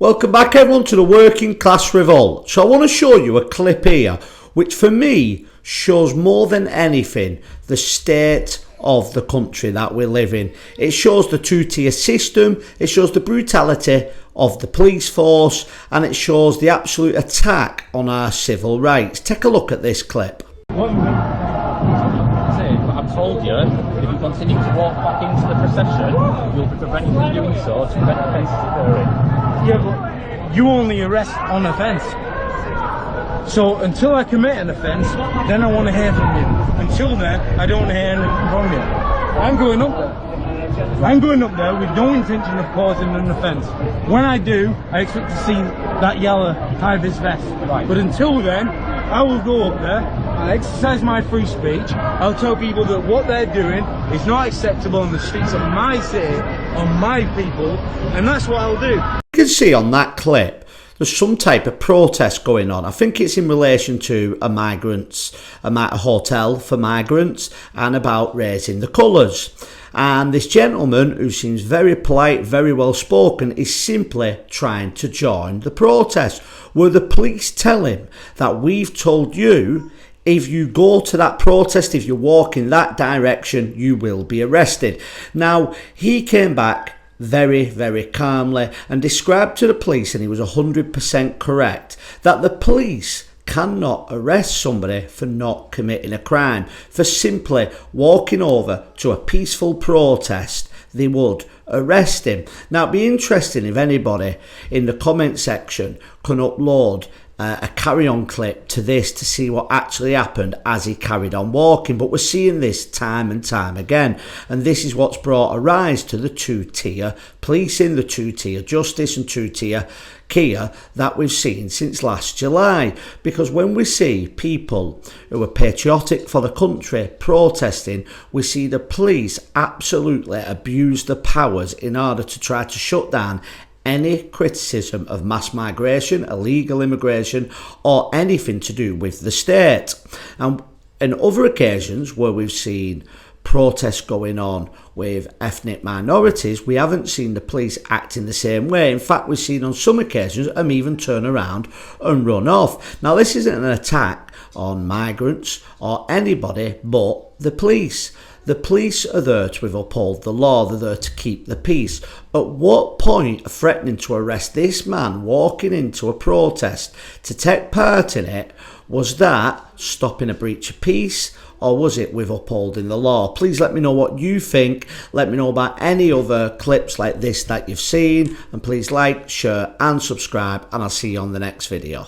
Welcome back everyone to the Working Class Revolt. So I want to show you a clip here which for me shows more than anything the state of the country that we live in. It shows the two-tier system, it shows the brutality of the police force, and it shows the absolute attack on our civil rights. Take a look at this clip. I've told you, if you continue to walk back into the procession, you'll be prevented from doing so to prevent offences occurring. Yeah, but you only arrest on offence. So until I commit an offence, then I want to hear from you. Until then, I don't want to hear anything from you. I'm going up there. I'm going up there with no intention of causing an offence. When I do, I expect to see that yellow high-vis vest. Right. But until then, I will go up there, I'll exercise my free speech, I'll tell people that what they're doing is not acceptable on the streets of my city, on my people, and that's what I'll do. You can see on that clip there's some type of protest going on. I think it's in relation to a hotel for migrants and about raising the colours. And this gentleman, who seems very polite, very well spoken, is simply trying to join the protest. Where the police tell him that we've told you, if you go to that protest, if you walk in that direction, you will be arrested. Now, he came back very, very calmly and described to the police, and he was 100% correct, that the police cannot arrest somebody for not committing a crime. For simply walking over to a peaceful protest, they would arrest him. Now, it'd be interesting if anybody in the comment section can upload a carry-on clip to this to see what actually happened as he carried on walking. But we're seeing this time and time again, and this is what's brought a rise to the two-tier policing, the two-tier justice and two-tier Kia that we've seen since last July. Because when we see people who are patriotic for the country protesting, we see the police absolutely abuse the powers in order to try to shut down any criticism of mass migration, illegal immigration, or anything to do with the state. And in other occasions where we've seen protests going on with ethnic minorities, we haven't seen the police act in the same way. In fact, we've seen on some occasions them even turn around and run off. Now, this isn't an attack on migrants or anybody but the police. The police are there to uphold the law, they're there to keep the peace. At what point of threatening to arrest this man walking into a protest to take part in it, was that stopping a breach of peace, or was it with upholding the law? Please let me know what you think. Let me know about any other clips like this that you've seen, and please like, share and subscribe, and I'll see you on the next video.